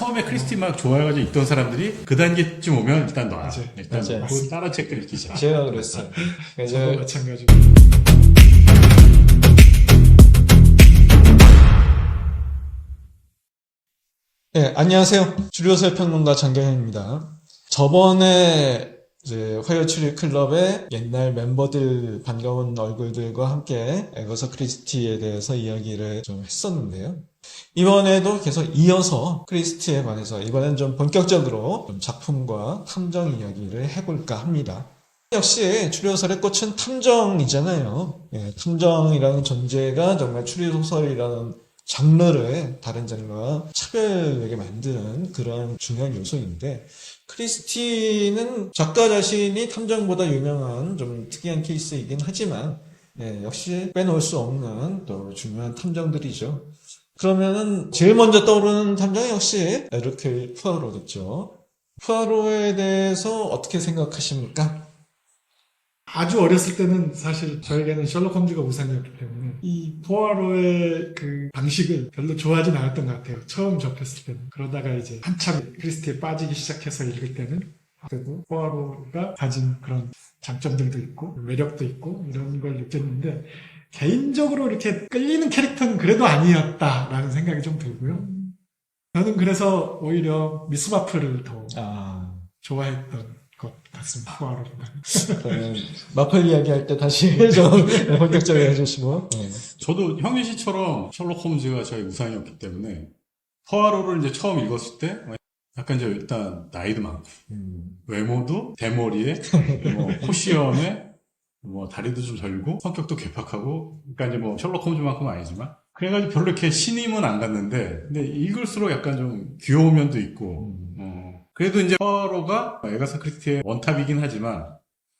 처음에 크리스티 막 좋아해가지고 읽던 사람들이 그 단계쯤 오면 일단 놔. 일단 맞아요. 그 다른 책들 읽기 시작. 제가 그랬어요. 저도 마찬가지고. 네, 안녕하세요. 줄여서 평론가 장경현입니다. 저번에 이제 화요 추리 클럽의 옛날 멤버들 반가운 얼굴들과 함께 에거서 크리스티에 대해서 이야기를 좀 했었는데요. 이번에도 계속 이어서 크리스티에 관해서 이번엔 좀 본격적으로 좀 작품과 탐정 이야기를 해볼까 합니다. 역시 추리소설의 꽃은 탐정이잖아요. 예, 탐정이라는 존재가 정말 추리소설이라는 장르를 다른 장르와 차별하게 만드는 그런 중요한 요소인데, 크리스티는 작가 자신이 탐정보다 유명한 좀 특이한 케이스이긴 하지만 역시 빼놓을 수 없는 또 중요한 탐정들이죠. 그러면은 제일 먼저 떠오르는 탐정이 역시 에르큘 푸아로겠죠. 푸아로에 대해서 어떻게 생각하십니까? 아주 어렸을 때는 사실 저에게는 셜록 홈즈가 우상이었기 때문에 이 포아로의 그 방식을 별로 좋아하진 않았던 것 같아요. 처음 접했을 때는. 그러다가 이제 한참 크리스티에 빠지기 시작해서 읽을 때는 그래도 포아로가 가진 그런 장점들도 있고 매력도 있고 이런 걸 느꼈는데, 개인적으로 이렇게 끌리는 캐릭터는 그래도 아니었다라는 생각이 좀 들고요. 저는 그래서 오히려 미스 마플을 더 좋아했던 것 같습니다. 포아로보다. 그러면 마플 이야기할 때 다시 좀 본격적으로 해주시고. 저도 형민 씨처럼 셜록 홈즈가 저의 우상이었기 때문에 포아로를 이제 처음 읽었을 때 약간 이제 일단 나이도 많고 외모도 대머리에 뭐 코시염에 뭐 다리도 좀 절고 성격도 괴팍하고, 그러니까 이제 뭐 셜록 홈즈만큼은 아니지만 그래가지고 별로 이렇게 신임은 안 갔는데, 근데 읽을수록 약간 좀 귀여운 면도 있고 그래도 이제 포아로가 에가사 크리스티의 원탑이긴 하지만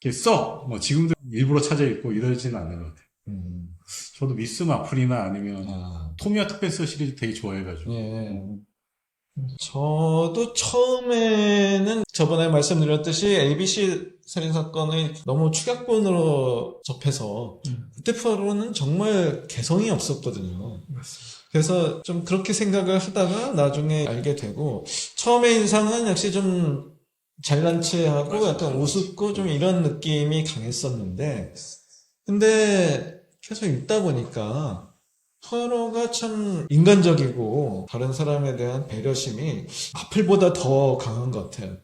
이렇게 썩 뭐 지금도 일부러 찾아 읽고 이러지는 않는 것 같아요. 저도 미스 마플이나 아니면 토미와 특별서 시리즈 되게 좋아해가지고. 저도 처음에는 저번에 말씀드렸듯이 ABC 살인사건의 너무 축약본으로 접해서 그때 푸아로는 정말 개성이 없었거든요. 맞습니다. 그래서 좀 그렇게 생각을 하다가 나중에 알게 되고, 처음에 인상은 역시 좀 잘난 체하고 약간 우습고 좀 이런 느낌이 강했었는데, 근데 계속 읽다 보니까 푸아로가 참 인간적이고 다른 사람에 대한 배려심이 마플보다 더 강한 것 같아요.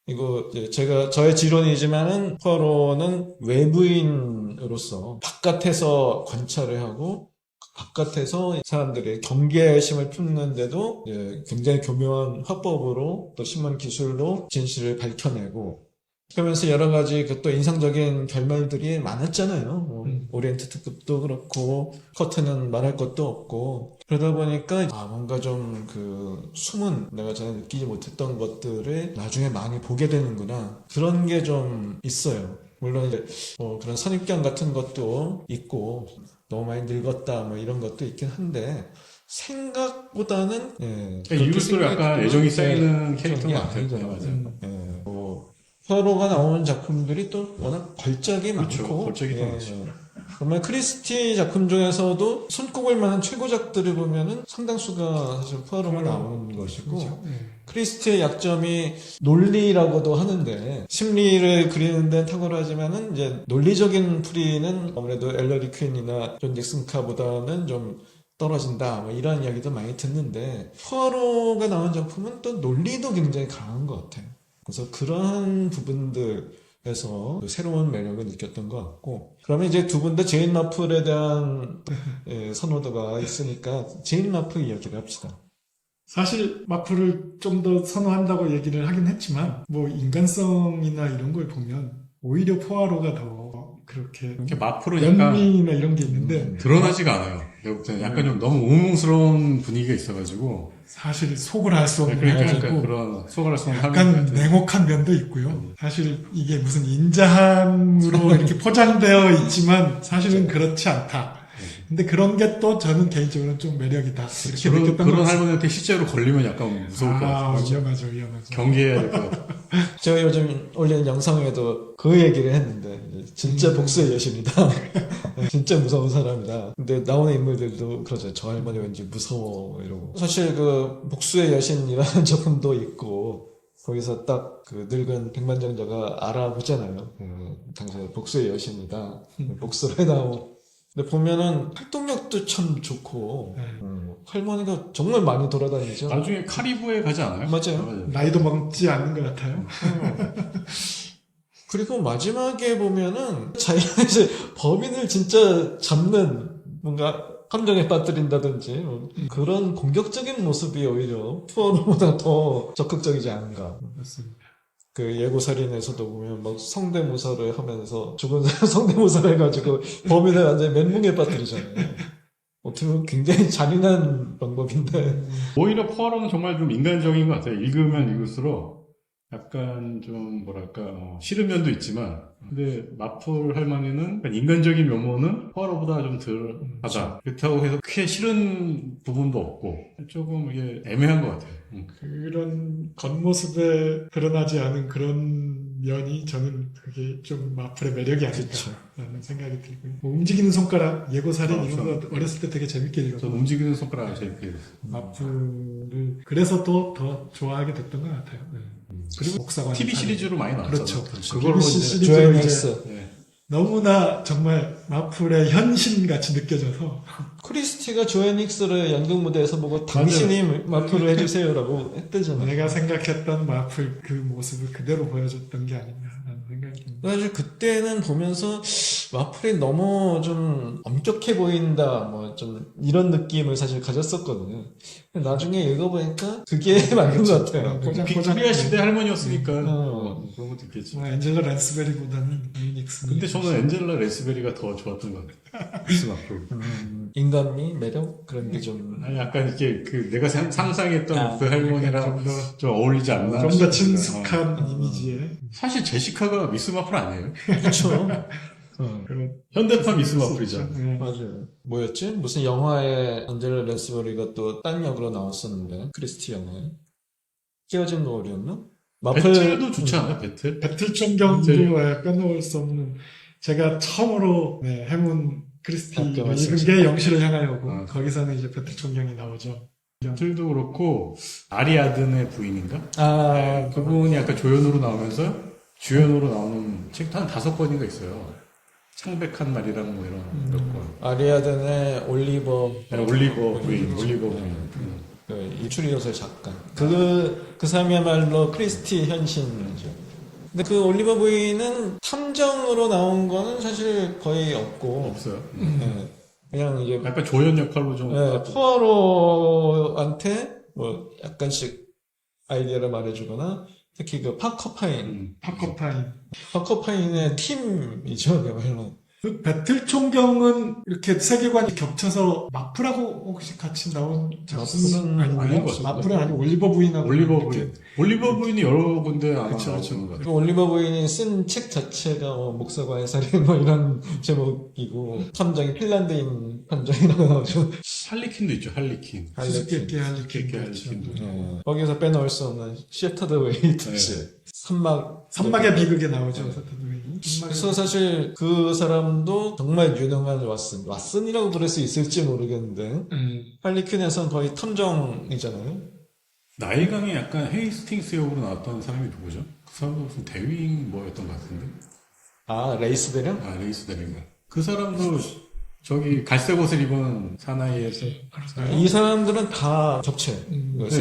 이거 제가 저의 지론이지만은 푸아로는 외부인으로서 바깥에서 관찰을 하고 바깥에서 사람들의 경계심을 품는데도 굉장히 교묘한 화법으로 또 신문 기술로 진실을 밝혀내고, 그러면서 여러 가지 또 인상적인 결말들이 많았잖아요. 오리엔트 특급도 그렇고 커트는 말할 것도 없고, 그러다 보니까 뭔가 좀 그 숨은 내가 전에 느끼지 못했던 것들을 나중에 많이 보게 되는구나, 그런 게 좀 있어요. 물론 이제 그런 선입견 같은 것도 있고 너무 많이 늙었다 뭐 이런 것도 있긴 한데, 생각보다는 읽을수록 약간 애정이 쌓이는 캐릭터인 것 같아요. 맞아요. 푸아로가 나오는 작품들이 또 워낙 걸작이 그렇죠. 많고, 걸작이 더 많죠. 정말 크리스티 작품 중에서도 손꼽을 만한 최고작들을 보면은 상당수가 사실 푸아로가 나오는 것이고, 그렇죠. 크리스티의 약점이 논리라고도 하는데, 심리를 그리는 데는 탁월하지만은 이제 논리적인 풀이는 아무래도 엘러리 퀸이나 존 닉슨카보다는 좀 떨어진다 뭐 이런 이야기도 많이 듣는데, 푸아로가 나온 작품은 또 논리도 굉장히 강한 것 같아요. 그래서 그런 부분들에서 새로운 매력을 느꼈던 것 같고, 그러면 이제 두 분 다 제인 마플에 대한 선호도가 있으니까 제인 마플 이야기를 합시다. 사실 마플을 좀 더 선호한다고 얘기를 하긴 했지만, 뭐 인간성이나 이런 걸 보면 오히려 포아로가 더 그렇게 마플은 약간 연민이나 이런 게 있는데 드러나지가 않아요. 약간 좀 너무 우웅스러운 분위기가 있어가지고 사실 속을 알 수 없는 그러니까 그런 속을 알 수 없는 약간 냉혹한 면도 있고요. 사실 이게 무슨 인자함으로 이렇게 포장되어 있지만 사실은 그렇지 않다. 근데 그런 게 또 저는 개인적으로는 좀 매력이다. 이렇게 그런, 느꼈던 것 그런 같습니다. 할머니한테 실제로 걸리면 약간 무서울 것 아, 같아요. 위험하죠, 위험하죠. 경계해야 될 것 같아요. 제가 요즘 올린 영상에도 그 얘기를 했는데 진짜 복수의 여신이다. 진짜 무서운 사람이다. 근데 나오는 인물들도 그러죠. 저 할머니 왠지 무서워 이러고. 사실 그 복수의 여신이라는 작품도 있고 거기서 딱 그 늙은 백만장자가 알아보잖아요. 당신은 복수의 여신이다. 복수를 해다오. 근데 보면은 활동력도 참 좋고 네. 할머니가 정말 많이 돌아다니죠. 나중에 카리브해 가지 않아요? 맞아요. 나이도 먹지 않는 것 같아요. 그리고 마지막에 보면은 자기가 이제 범인을 진짜 잡는 뭔가 함정에 빠뜨린다든지 그런 공격적인 모습이 오히려 푸어로보다 더 적극적이지 않은가. 맞습니다. 그 예고살인에서도 보면 막 성대모사를 하면서 죽은 사람 성대모사를 해가지고 범인을 완전히 멘붕에 빠뜨리잖아요. 어떻게 보면 굉장히 잔인한 방법인데. 오히려 포아로는 정말 좀 인간적인 것 같아요. 읽으면 읽을수록 약간 좀 뭐랄까 싫은 면도 있지만 근데 마플 할머니는 약간 인간적인 면모는 포아로보다 좀 덜하다. 그렇다고 해서 크게 싫은 부분도 없고 조금 이게 애매한 것 같아요. 그런 겉모습에 드러나지 않은 그런 면이 저는 그게 좀 마플의 매력이 아닐까라는 생각이 들고요. 뭐 움직이는 손가락, 예고살인 이런 거 어렸을 때 되게 재밌게 전 읽었고 움직이는 손가락을 재밌게 읽었어요. 마플을 그래서 또 더 좋아하게 됐던 것 같아요. 네. 그리고 목사관 TV 시리즈로 많이 나왔잖아요. 그렇죠. 그걸로 BBC 이제 시리즈로 조앤 이제 엑스. 네. 너무나 정말 마플의 현신같이 느껴져서 크리스티가 조앤닉스를 연극 무대에서 보고 당신이 마플을 해주세요라고 했대잖아요. 내가 생각했던 마플 그 모습을 그대로 보여줬던 게 아닌가라는 생각이 듭니다. 사실 그때는 보면서 마플이 너무 좀 엄격해 보인다, 뭐 좀 이런 느낌을 사실 가졌었거든요. 근데 나중에 읽어보니까 그게 맞는 것 같아요. 빅토리아 시대 할머니였으니까 어. 그런 것도 있겠지. 엔젤라 랜스베리보다는 유닉스. 근데 저는 엔젤라 레스베리가 더 좋았던 것 같아요. 미스 마플. 인간미, 매력 그런 게 좀. 아니, 약간 이렇게 그 내가 상상했던 아, 그 할머니랑 좀 어울리지 않나. 좀 더 싶습니다. 친숙한 이미지에 사실 제시카가 미스 마플 아니에요? 그렇죠. 그런 현대판 미스 마플이죠. 네. 맞아요. 뭐였지? 무슨 영화에 안젤라 랜스버리가 또 딴 역으로 나왔었는데 크리스티 영화에 깨어진 노을이었나? 배틀도 좋지 않아요? 배틀? 배틀 총경도 빼놓을 수 없는 제가 처음으로 해문 크리스티를 학교 읽은 게 영실을 향하여고 거기서는 이제 배틀 총경이 나오죠. 배틀도 그렇고 아리아든의 부인인가? 아, 그분이 약간 조연으로 나오면서 주연으로 나오는 책도 한 5권인가 있어요. 창백한 말이랑 뭐 이런 몇 권. 아리아든의 올리버 올리버 부인. 이 추리요새 작가. 그 사람이야말로 크리스티 현신이죠. 근데 그 올리버 부인은 탐정으로 나온 거는 사실 거의 없고. 없어요. 네. 그냥 이제 약간 조연 역할로 좀. 푸아로한테 뭐 약간씩 아이디어를 말해주거나 특히 그 파커파인. 파커파인의 팀이죠, 그야말로. 그 배틀 총경은 이렇게 세계관이 겹쳐서 마플하고 혹시 같이 나온 작품은 마플은 아닌 것 같아요. 마플은 아니고 올리버 부인하고 올리버 이렇게. 부인. 올리버 부인이 여러 군데 아마 그쵸, 그쵸. 나오는 것 같아요. 그 올리버 부인이 쓴 책 자체가 목사과의 살인 뭐 이런 제목이고 탐정이 핀란드인 탐정이라고 나오죠. 할리퀸도 있죠, 할리퀸. 수수께끼 수수께끼 할리퀸 할리퀸도. 네. 거기서 빼놓을 수 없는 셰터드 웨이트치 산막의 비극에 나오죠. 그래서 사실 그 사람도 정말 유능한 왓슨이라고 부를 수 있을지 모르겠는데 할리퀸에선 거의 탐정이잖아요. 나일강에 약간 헤이스팅스 역으로 나왔던 사람이 누구죠? 그 사람도 무슨 대위인 뭐였던 것 같은데. 아, 레이스 대령? 아, 레이스 대리인가. 그 사람도 저기 갈색 옷을 입은 사나이에서 이 사람들은 다 겹쳐요.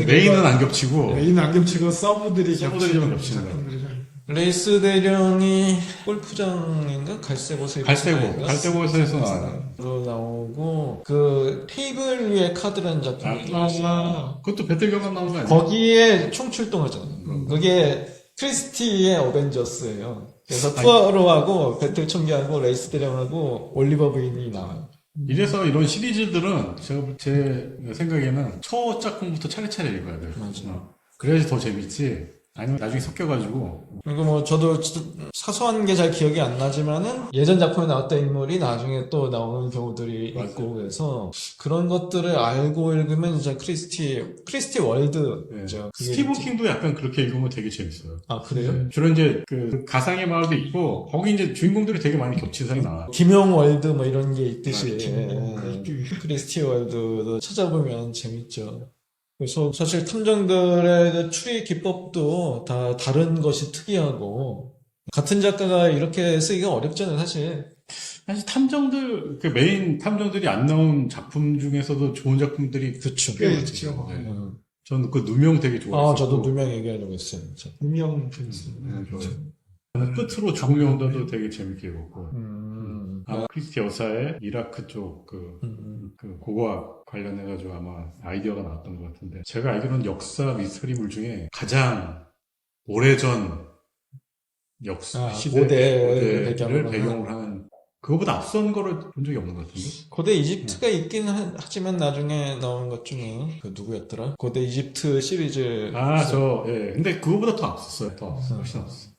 메인은 안 겹치고 메인 안경치고 서브들이 서브들이만 겹치는 겹치는 작품들이죠. 레이스 대령이 골프장인가? 갈색 옷을 입은 갈색 옷에서 나와요. 로 나오고 그 테이블 위에 카드라는 작품이 그것도 배틀 경험 나온 거 아니에요? 거기에 총출동하잖아요. 그게 크리스티의 어벤져스예요. 그래서 푸아로하고 배틀 총기하고 레이스 대령하고 올리버 부인이 나와요. 이래서 이런 시리즈들은 제 생각에는 첫 작품부터 차례차례 읽어야 돼요. 맞아요. 그래야지 더 재밌지. 아니면 나중에 섞여가지고 그리고 뭐 저도 사소한 게 잘 기억이 안 나지만은 예전 작품에 나왔던 인물이 나중에 또 나오는 경우들이 맞아요. 있고 그래서 그런 것들을 알고 읽으면 이제 크리스티 월드죠. 네. 스티븐 킹도 약간 그렇게 읽으면 되게 재밌어요. 아 그래요? 네. 주로 이제 그 가상의 마을도 있고 거기 이제 주인공들이 되게 많이 겹치는 사람이 나와. 김용 월드 뭐 이런 게 있듯이 아, 김용 월드. 크리스티 월드도 찾아보면 재밌죠. 그래서 사실 탐정들의 그 추리 기법도 다 다른 것이 특이하고 같은 작가가 이렇게 쓰기가 어렵잖아요, 사실. 사실 탐정들 그 메인 탐정들이 안 나온 작품 중에서도 좋은 작품들이 그쵸. 꽤 있죠. 네. 저는 그 누명 되게 좋아했어요. 아, 저도 누명 얘기하려고 했어요. 진짜. 유명 재밌어요. 좋아요. 저는 끝으로 죽음의 온도도 되게 재밌게 읽었고. 아, 크리스티 여사의 이라크 쪽 그 고고학 관련해가지고 아마 아이디어가 나왔던 것 같은데 제가 알기로는 역사 미스터리물 중에 가장 오래전 역사 고대를 시대를 배경으로 배경으로 하는 그거보다 앞선 거를 본 적이 없는 것 같은데. 고대 이집트가 있긴 하지만 나중에 나온 것 중에 그 누구였더라? 고대 이집트 시리즈. 예. 근데 그거보다 더 앞섰어요. 훨씬 앞섰어.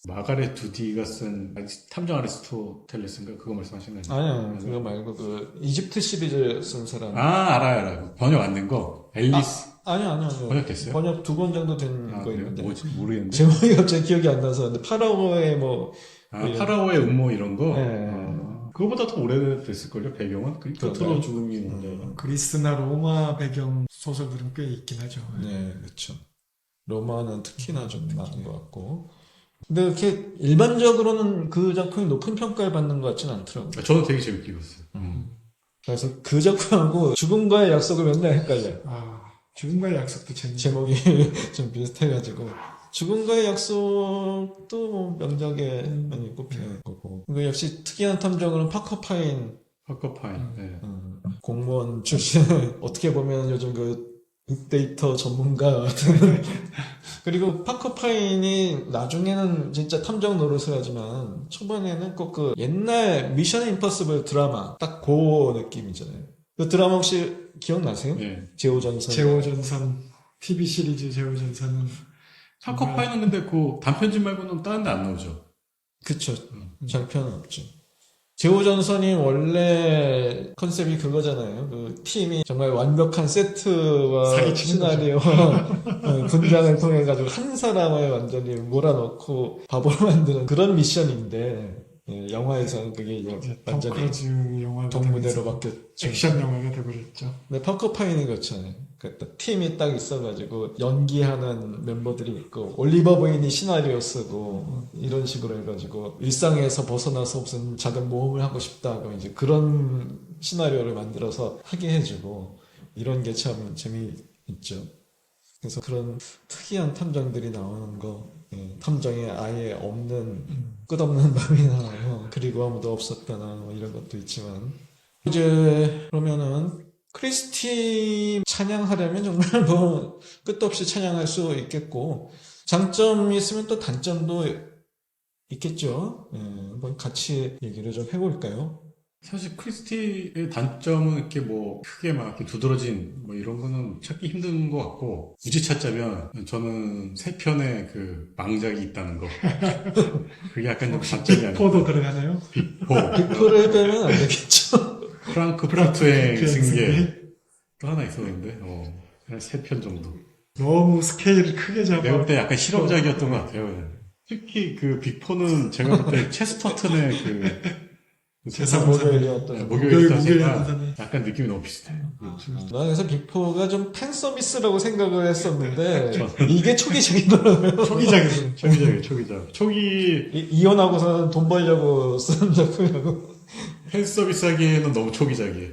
마가렛 두디가 쓴 탐정 아리스토텔레스인가 그거 말씀하시는 거예요? 아니요, 그거 말고 그 이집트 시리즈 쓴 사람. 알아요. 번역 안 된 거. 앨리스. 아니요. 번역됐어요? 번역 2권 정도 된 거 그래요? 있는데. 뭐지? 모르겠는데. 제목이 갑자기 기억이 안 나서. 근데 파라오의 뭐. 파라오의 음모 이런 거? 네. 그거보다 더 오래됐을걸요, 배경은? 끝으로 죽음이 네. 있는데. 그리스나 로마 배경 소설들은 꽤 있긴 하죠. 네, 그렇죠. 로마는 특히나 좀 많은 것 같고. 근데 이렇게 일반적으로는 그 작품이 높은 평가를 받는 것 같지는 않더라고요. 저는 되게 재밌게 읽었어요. 그래서 그 작품하고 죽음과의 약속을 맨날 헷갈려요. 죽음과의 약속도 재밌죠. 제목이 좀 비슷해가지고. 죽음과의 약속도 뭐 명작에 많이 꼽히는 거고. 그 역시 특이한 탐정은 파커 파인. 파커파인. 네. 공무원 출신. 어떻게 보면 요즘 그 빅데이터 전문가 같은. 그리고 파커 파인이 나중에는 진짜 탐정 노릇을 하지만 초반에는 꼭 그 옛날 미션 임퍼서블 드라마 딱 그 느낌이잖아요. 그 드라마 혹시 기억나세요? 네. 제오전선. 제오전선 TV 시리즈 제오전선은 파커파인은 근데 그 단편집 말고는 다른 데 안 나오죠. 그쵸. 장편은 없죠. 제오전선이 원래 컨셉이 그거잖아요. 그 팀이 정말 완벽한 세트와 사기치는 시나리오, 분장을 통해 가지고 한 사람을 완전히 몰아넣고 바보로 만드는 그런 미션인데 영화에서는 그게 이제 톰 완전히 크루즈 영화가 동무대로 되면서 바뀌었죠. 액션 영화가 되버렸죠. 근데 파커파인이 그렇잖아요. 그 팀이 딱 있어가지고 연기하는 멤버들이 있고 올리버 부인이 시나리오 쓰고 이런 식으로 해가지고 일상에서 벗어나서 무슨 작은 모험을 하고 싶다 그러면 이제 그런 시나리오를 만들어서 하게 해주고 이런 게 참 재미있죠. 그래서 그런 특이한 탐정들이 나오는 거 탐정에 아예 없는 끝없는 밤이나 그리고 아무도 없었다나 뭐 이런 것도 있지만 이제 그러면은 크리스티 찬양하려면 정말 뭐 끝도 없이 찬양할 수 있겠고 장점이 있으면 또 단점도 있겠죠. 한번 같이 얘기를 좀 해볼까요? 사실 크리스티의 단점은 이렇게 뭐 크게 막 이렇게 두드러진 뭐 이런 거는 찾기 힘든 것 같고 굳이 찾자면 저는 3편의 그 망작이 있다는 거 그게 약간 좀 단점이 아닐까. 빅포도 들어가나요? 빅포를 빼면 안 되겠죠. 프랑크푸르트행 승계 또 하나 있었는데 한 3편 정도. 너무 스케일을 크게 내가 잡아. 볼 때 약간 실험작이었던 것 같아요. 특히 그 빅포는 제가 볼 때 체스터튼의 그 세상 목요일이었던 목요일 목요일 가 사는. 약간 느낌이 너무 비슷해. 나는 그래서 빅포가 좀 팬 서비스라고 생각을 했었는데 이게 초기작이더라고요. 초기작. 초기 이혼하고서는 돈 벌려고 쓰는 작품이라고. 팬 서비스 하기에는 너무 초기작이에요.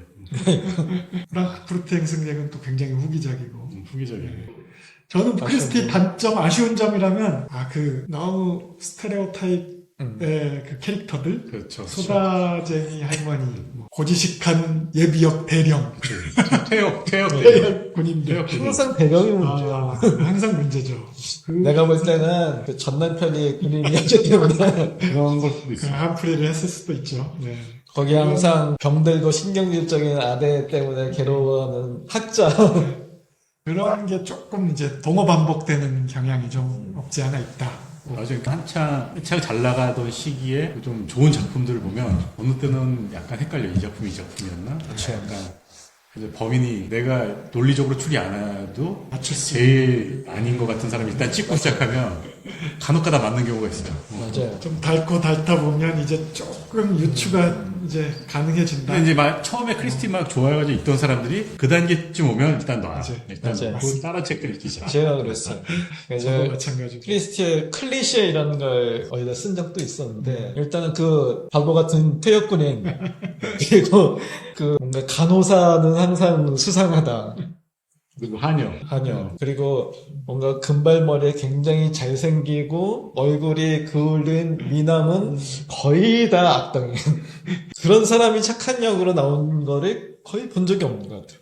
프랑크푸르트 행승객은 또 굉장히 후기작이고. 후기작이에요. 저는 크리스티 단점, 아쉬운 점이라면, 그, 너무 스테레오타입의 그 캐릭터들. 그렇죠. 소다쟁이 할머니, 고지식한 예비역 대령. 퇴역 군인들. 항상 배경이 문제야. 항상 문제죠. 내가 볼 때는 그 전 남편이 군인이었기 때문에 그런 걸 수도 그 있어요. 한풀이를 했을 수도 있죠. 네. 거기 항상 병들고 신경질적인 아내 때문에 괴로워하는 학자. 그런 게 조금 이제 동어 반복되는 경향이 좀 없지 않아 있다. 맞아요. 한창 잘 나가던 시기에 좀 좋은 작품들을 보면 어느 때는 약간 헷갈려. 이 작품이 이 작품이었나? 그렇죠. 약간 이제 범인이 내가 논리적으로 추리 안 해도 맞출 수 제일 아닌 것 같은 사람이 일단 찍고 시작하면 간혹가다 맞는 경우가 있어요. 맞아요. 좀 닳고 닳다 보면 이제 조금 유추가 이제 가능해진다. 근데 이제 막 처음에 크리스티 막 좋아해가지고 있던 사람들이 그 단계쯤 오면 일단 놔. 맞아요. 일단 맞아요. 놓고 따라 체크 읽기 시작. 제가 그랬어요. 저도 그래서 마찬가지고. 크리스티의 클리셰 이런 걸 어디다 쓴 적도 있었는데 일단은 그 바보 같은 퇴역군인 그리고 그 뭔가 간호사는 항상 수상하다. 그리고 한여. 그리고 뭔가 금발머리에 굉장히 잘생기고 얼굴이 그을린 미남은 거의 다 악당이에요. 그런 사람이 착한 역으로 나온 거를 거의 본 적이 없는 것 같아요.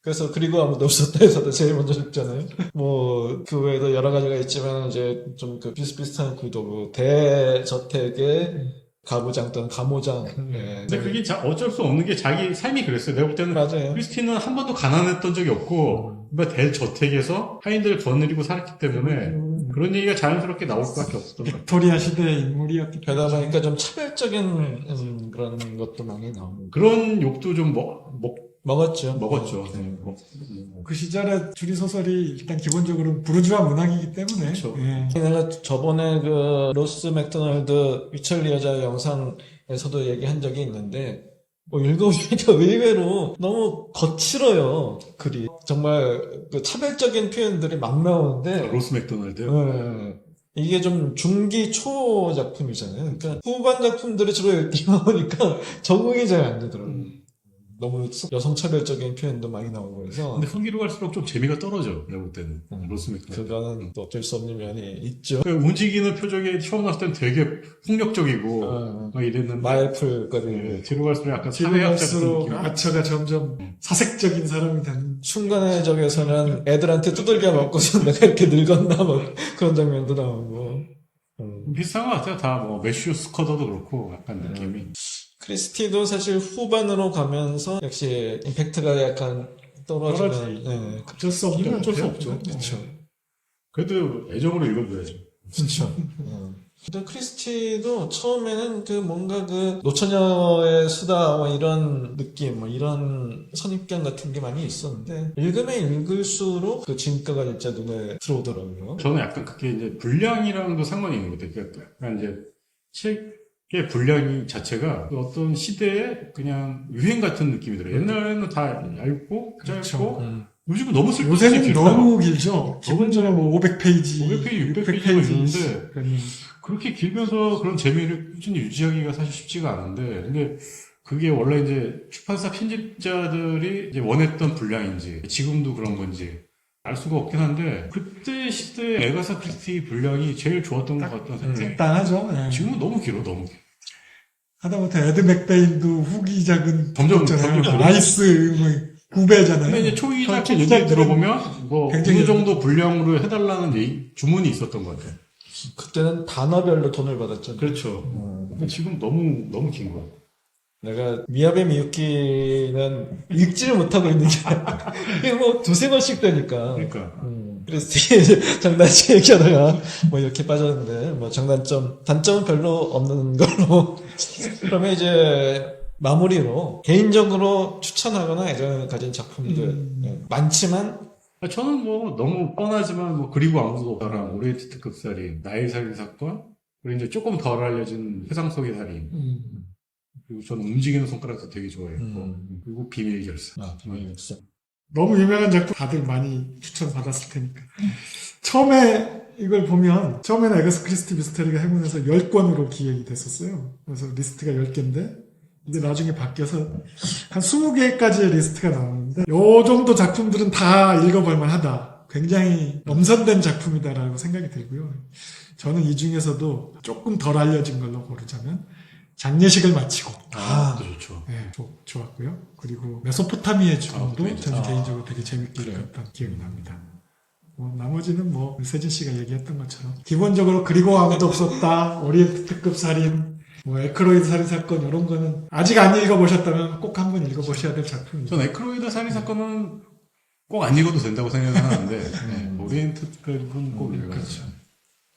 그래서 그리고 아무도 없었다 해서도 제일 먼저 죽잖아요. 뭐 그 외에도 여러 가지가 있지만 이제 좀 그 비슷비슷한 구도, 뭐 대저택의 가부장 또는 가모장. 예. 근데 그게 어쩔 수 없는 게 자기 삶이 그랬어요. 내가 볼 때는 맞아요. 크리스티는 한 번도 가난했던 적이 없고 대저택에서 하인들을 거느리고 살았기 때문에 그런 얘기가 자연스럽게 나올 수밖에 없었던 것 같아요. 빅토리아 시대의 인물이었기 때문에. 그러다 보니까 좀 차별적인 그런 것도 많이 나오고 그런 욕도 좀 먹었죠. 먹었죠. 그 시절의 추리 소설이 일단 기본적으로 부르주아 문학이기 때문에. 그렇죠. 예. 내가 저번에 그 로스 맥도날드 위철리 여자 영상에서도 얘기한 적이 있는데 뭐 읽어보니까 의외로 너무 거칠어요. 글이 정말 그 차별적인 표현들이 막 나오는데 로스 맥도날드요? 예. 이게 좀 중기 초 작품이잖아요. 그러니까 후반 작품들이 주로 읽다 보니까 적응이 잘 안 되더라고요. 너무 여성 차별적인 표현도 많이 나오고 그래서 근데 후기로 갈수록 좀 재미가 떨어져. 내가 볼 때는. 로스 맥도날드. 그거는 또 어쩔 수 없는 면이 있죠. 그 움직이는 표정이 처음 나왔을 땐 되게 폭력적이고 막 이랬는데 말풀거리는 뒤로 갈수록 약간 뒤로 사회학자 같은 갈수록 느낌. 아처가 점점 사색적인 사람이 되는. 순간의 적에서는 애들한테 두들겨 맞고서 내가 이렇게 늙었나 뭐 그런 장면도 나오고 비슷한 것 같아요. 다 뭐 매슈 스커더도 그렇고 약간 느낌이. 크리스티도 사실 후반으로 가면서 역시 임팩트가 약간 떨어지는 네, 어쩔 수 없는 어쩔 수 것 없죠. 같아요. 그렇죠. 그래도 애정으로 읽어줘야죠. 그렇죠. 근데 크리스티도 처음에는 그 뭔가 그 노처녀의 수다 뭐 이런 느낌 뭐 이런 선입견 같은 게 많이 있었는데 읽으면 읽을수록 그 진가가 진짜 눈에 들어오더라고요. 저는 약간 그게 이제 분량이랑도 상관이 있는 것 같아요. 그러니까 약간 이제 책의 분량 자체가 그 어떤 시대의 그냥 유행 같은 느낌이 들어요. 옛날에는 다 얇고 짧고 요즘은 너무 쓸데없이 요새는 길어요. 너무 길죠. 기본적으로 뭐 500페이지, 500페이지, 600페이지가 있는데 그렇게 길면서 그런 재미를 꾸준히 유지하기가 사실 쉽지가 않은데 근데 그게 원래 이제 출판사 편집자들이 이제 원했던 분량인지 지금도 그런 건지 알 수가 없긴 한데 그때 시대의 에가사 크리스티 분량이 제일 좋았던 것 같다는 생각이 적당하죠. 예. 지금은 너무 길어 너무 길어. 하다못해 에드 맥베인도 후기작은 점점 두껍잖아요. 길어. 아이스 뭐 9배잖아요. 근데 이제 초이작 전 얘기 들어보면 뭐 굉장히 어느 정도 분량으로 해달라는 주문이 있었던 것 같아요. 그때는 단어별로 돈을 받았잖아요. 그렇죠. 근데 지금 너무 긴 거야. 내가 미야베 미유키는 읽지를 못하고 있는 게 이게 뭐 두세 번씩 되니까 그러니까 그래서 이제 장단점 얘기하다가 뭐 이렇게 빠졌는데 뭐 단점은 별로 없는 걸로 그러면 이제 마무리로 개인적으로 추천하거나 애정을 가진 작품들 많지만 저는 뭐 너무 뻔하지만 뭐 그리고 아무도 없다랑 오리엔트 특급 살인, 나의 살인 사건 그리고 이제 조금 덜 알려진 세상 속의 살인 그리고 저는 움직이는 손가락도 되게 좋아했고 그리고 비밀 결사. 너무 유명한 작품 다들 많이 추천받았을 테니까. 처음에 이걸 보면 처음에는 에거스 크리스티 미스터리가 행운에서 10권으로 기획이 됐었어요. 그래서 리스트가 10개인데 이게 나중에 바뀌어서 한 20개까지의 리스트가 나오는데 요 정도 작품들은 다 읽어볼 만하다. 굉장히 엄선된 작품이다라고 생각이 들고요. 저는 이 중에서도 조금 덜 알려진 걸로 고르자면 장례식을 마치고 그것도 좋죠. 네, 좋았고요. 그리고 메소포타미아의 죽음도 네. 저는 개인적으로 되게 재밌게 읽었던 기억이 납니다. 나머지는 뭐 세진 씨가 얘기했던 것처럼 기본적으로 그리고 아무도 없었다, 오리엔트 특급 살인, 뭐 에크로이드 살인 사건 이런 거는 아직 안 읽어보셨다면 꼭 한번 읽어보셔야 될 작품입니다. 전 에크로이드 살인 사건은 꼭 안 읽어도 된다고 생각은 하는데 오리엔트 특급은 꼭 읽어야 그렇죠.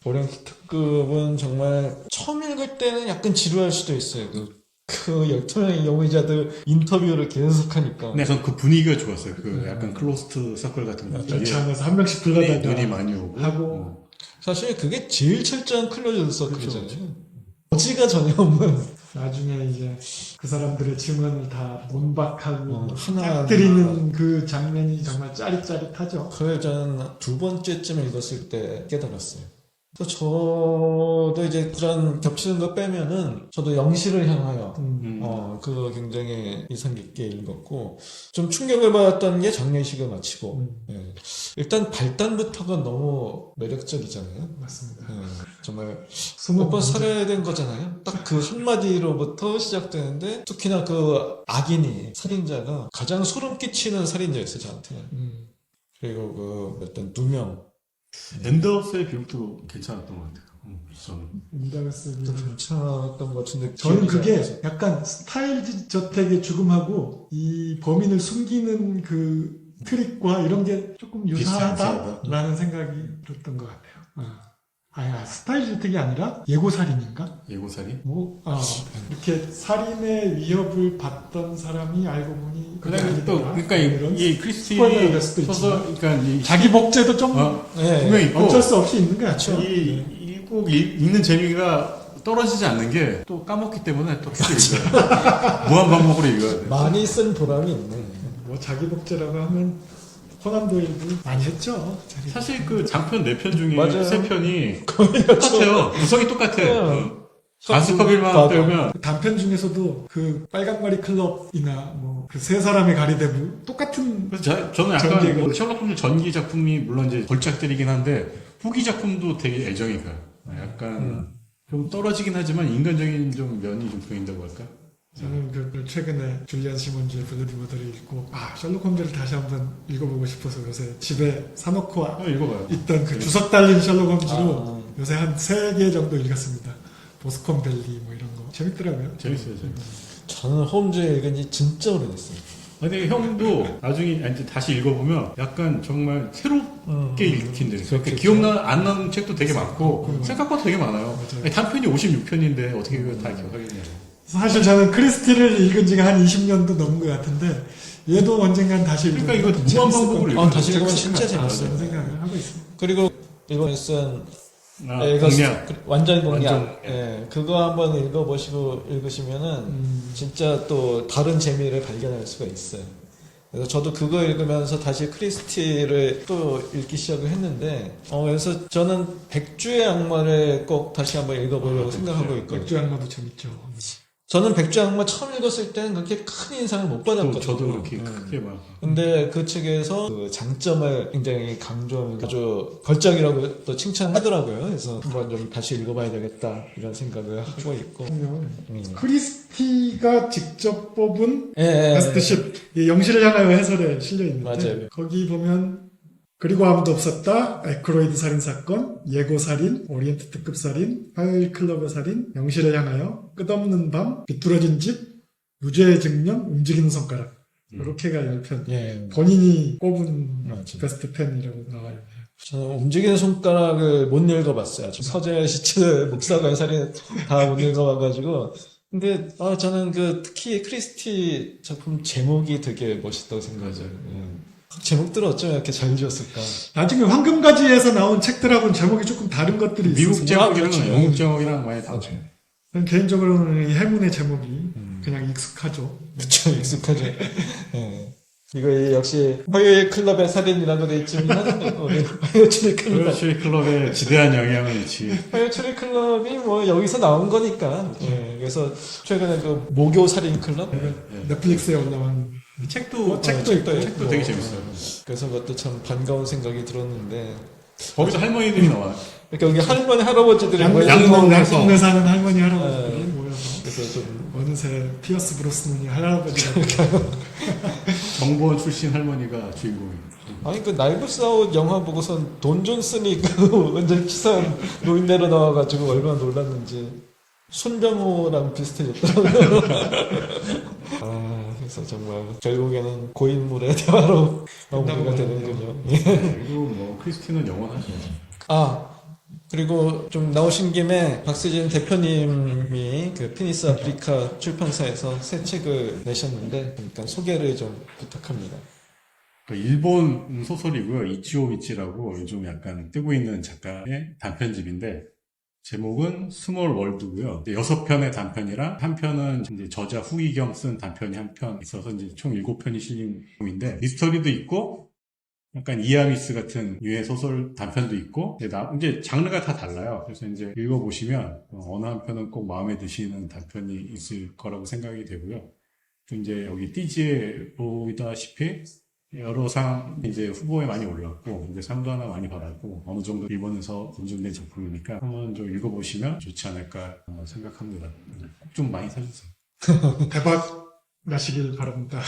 오리엔트 특급은 정말 처음 읽을 때는 약간 지루할 수도 있어요. 그 12명의 용의자들 인터뷰를 계속하니까. 근데 전 그 분위기가 좋았어요. 그 약간 클로스트 서클 같은 거. 열차 안에서 한 명씩 눈이 불러다가 많이 오고. 하고 사실 그게 제일 철저한 클로즈 서클이잖아요. 어지가 전혀 없는. 나중에 이제 그 사람들의 증언을 다 논박하고 하나 드리는 그 장면이 정말 짜릿짜릿하죠. 그걸 저는 두 번째쯤 읽었을 때 깨달았어요. 또 저도 이제 그런 겹치는 거 빼면은 저도 영시를 향하여 그거 굉장히 인상 깊게 읽었고 좀 충격을 받았던 게 장례식을 마치고 예. 일단 발단부터가 너무 매력적이잖아요. 맞습니다. 예. 정말 숨은 몇 번 문제. 살해된 거잖아요. 딱 그 한마디로부터 시작되는데 특히나 그 악인이 살인자가 가장 소름 끼치는 살인자였어요 저한테는. 그리고 그 어떤 누명 엔더스의 비극도 괜찮았던 것 같아요. 저는. 인다그스 괜찮았던 것 같은데 저는 기억이 잘 안 그게 나서. 약간 스타일즈 저택의 죽음하고 이 범인을 숨기는 그 트릭과 이런 게 조금 유사하다라는 생각이 들었던 것 같아요. 스타일즈 저택이 아니라 예고살인인가? 예고살이? 이렇게 살인의 위협을 받던 사람이 알고 보니 그게 그다음에 또 아니더라. 그러니까 이런 이 스포일러가 될 크리스티 수도 소설 있지만 그러니까 이 자기 복제도 좀 네. 분명히 있고 어쩔 수 없이 있는 것 같죠. 꼭 읽는 재미가 떨어지지 않는 게 또 까먹기 때문에 또 계속 읽어요. 무한 반복으로 읽어야 돼. 많이 쓴 보람이 있네. 뭐 자기 복제라고 하면 코난 도일도 많이 했죠. 사실 그 장편 4편 중에 맞아요. 3편이 똑같아요. 구성이 똑같아요. 가스커빌만 빼면 단편 중에서도 그 빨강머리 클럽이나 뭐 그 세 사람의 가리대부 똑같은 그래서 저는 약간 전개가. 그 셜록 홈즈 전기 작품이 물론 이제 걸작들이긴 한데 후기 작품도 되게 애정이 가요. 약간 좀 떨어지긴 하지만 인간적인 좀 면이 좀 보인다고 할까? 저는 그 최근에 줄리안 시몬즈의 블러디머더를 읽고 셜록 홈즈를 다시 한번 읽어보고 싶어서 요새 집에 사놓고 읽어봐요. 있던 그 주석 달린 셜록 홈즈로 요새 한 3개 정도 읽었습니다. 보스콘 밸리 뭐 이런 거 재밌더라고요. 재밌어요. 저는 홈즈 읽은 지 진짜 오래됐어요. 근데 형도 나중에 이제 다시 읽어보면 약간 정말 새롭게 읽힌대요. 그러니까 안 나는 책도 되게 많고 생각보다 되게 많아요. 아니, 단편이 56편인데 어떻게 그걸 다 기억하겠냐고. 사실 저는 크리스티를 읽은 지가 한 20년도 넘은 것 같은데 얘도 언젠간 다시 읽으면 그러니까 이거 무한 반복으로 읽어요. 다시 읽으면 진짜 재밌어요. 그런 생각을 하고 있습니다. 그리고 이번에 쓴 공략. 완전 공략. 완전, 예, 그거 한번 읽으시면은 진짜 또 다른 재미를 발견할 수가 있어요. 그래서 저도 그거 읽으면서 다시 크리스티를 또 읽기 시작을 했는데, 그래서 저는 백주의 악마를 꼭 다시 한번 읽어보려고 생각하고 있거든요. 맥주 악마도 재밌죠. 저는 백주의 악마 처음 읽었을 때는 그렇게 큰 인상을 못 받았거든요. 저도 그렇게 크게 막. 근데 그 책에서 그 장점을 굉장히 강조하면서 아주 걸작이라고 또 칭찬하더라고요. 그래서 한번 좀 다시 읽어봐야 되겠다 이런 생각을 하고 있고. 크리스티가 직접 뽑은 예, 베스트십 영시를 향하여 해설에 실려 있는데 맞아요. 거기 보면 그리고 아무도 없었다, 에크로이드 살인 사건, 예고 살인, 오리엔트 특급 살인, 화요일 클럽의 살인, 영시를 향하여, 끝없는 밤, 비뚤어진 집, 무죄의 증명, 움직이는 손가락. 이렇게가 10편. 예. 본인이 꼽은 맞아요. 베스트 펜이라고 나와요. 저는 움직이는 손가락을 못 읽어봤어요. 서재 시체 목사관 살인 다 못 읽어봐가지고. 근데 저는 특히 크리스티 작품 제목이 되게 멋있다고 생각해요. 제목들을 어쩜 이렇게 잘 지었을까? 나중에 황금가지에서 나온 책들하고는 제목이 조금 다른 것들이 있어서 미국 제목이랑 그렇죠. 영국 제목이랑 많이 다르죠. 저는 개인적으로는 이 해문의 제목이 그냥 익숙하죠. 그쵸, 익숙하죠. 예. 이거 역시 화요일 클럽의 살인이라고 돼 있지만 화요일 추리 클럽. 그렇지 클럽에 지대한 영향을 미치. 화요일 추리 클럽이 뭐 여기서 나온 거니까. 예. 그래서 최근에 그 모교 살인 클럽. 넷플릭스에 올라온 책도 책도 있고. 책도 되게 재밌어요. 그래서 그것도 참 반가운 생각이 들었는데. 거기서 할머니들이 나와요. 그러니까 여기 할머니 할아버지들이 양동네 사는 할머니 할아버지들이 네. 모여서 그래서 좀 어느새 피어스 브로스넌이 할아버지가 정보원 출신 할머니가 주인공이에요. 아니 그 나이브스 아웃 영화 보고선 돈 존슨이 그 완전 치사한 노인네로 나와가지고 얼마나 놀랐는지 손병호랑 비슷해졌더라고요. 그래서 정말 결국에는 고인물의 대화로 마무리가 되는군요. 그리고 뭐 크리스티는 영원하죠. 그리고 좀 나오신 김에 박세진 대표님이 그 피니스 아프리카 출판사에서 새 책을 내셨는데 잠깐 소개를 좀 부탁합니다. 일본 소설이고요. 이치오 미치라고 요즘 약간 뜨고 있는 작가의 단편집인데 제목은 스몰 월드고요. 6편의 단편이랑 한 편은 이제 저자 후기 겸 쓴 단편이 한 편 있어서 이제 총 7편이 실린 작품인데 미스터리도 있고 약간 이아미스 같은 유해 소설 단편도 있고 이제 장르가 다 달라요. 그래서 이제 읽어보시면 어느 한 편은 꼭 마음에 드시는 단편이 있을 거라고 생각이 되고요. 또 이제 여기 띠지에 보이다시피 여러 상 이제 후보에 많이 올랐고 이제 상도 하나 많이 받았고 어느 정도 일본에서 검증된 작품이니까 한번 좀 읽어보시면 좋지 않을까 생각합니다. 좀 많이 사주세요. 대박 나시길 바랍니다.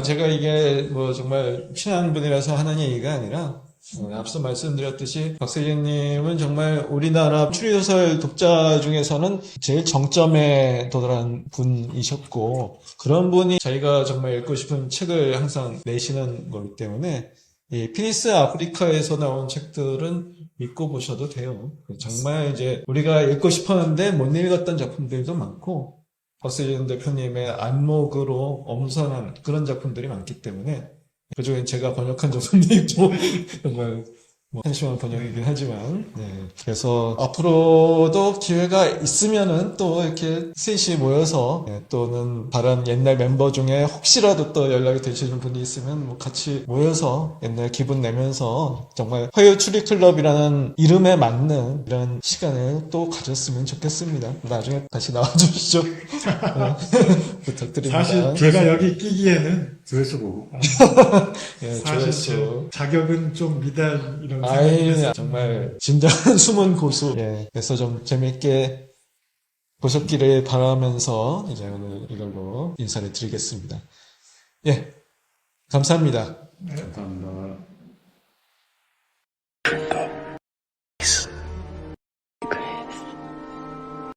제가 이게 뭐 정말 친한 분이라서 하는 얘기가 아니라 앞서 말씀드렸듯이 박세진님은 정말 우리나라 추리소설 독자 중에서는 제일 정점에 도달한 분이셨고 그런 분이 자기가 정말 읽고 싶은 책을 항상 내시는 거기 때문에 이 피니스 아프리카에서 나온 책들은 읽고 보셔도 돼요. 정말 이제 우리가 읽고 싶었는데 못 읽었던 작품들도 많고 박세진 대표님의 안목으로 엄선한 그런 작품들이 많기 때문에 그중에 제가 번역한 작품도 있고 정말 한심한 번역이긴 하지만 그래서 앞으로도 기회가 있으면은 또 이렇게 셋이 모여서 또는 다른 옛날 멤버 중에 혹시라도 또 연락이 되시는 분이 있으면 뭐 같이 모여서 옛날 기분 내면서 정말 화요 추리 클럽이라는 이름에 맞는 이런 시간을 또 가졌으면 좋겠습니다. 나중에 다시 나와주시죠. 부탁드립니다. 사실 제가 여기 끼기에는 조회수 보고 사실 제 자격은 좀 미달 이런 정말 진정한 숨은 고수. 그래서 좀 재밌게 보셨기를 바라면서 이제 오늘 이걸로 인사를 드리겠습니다. 감사합니다. 감사합니다.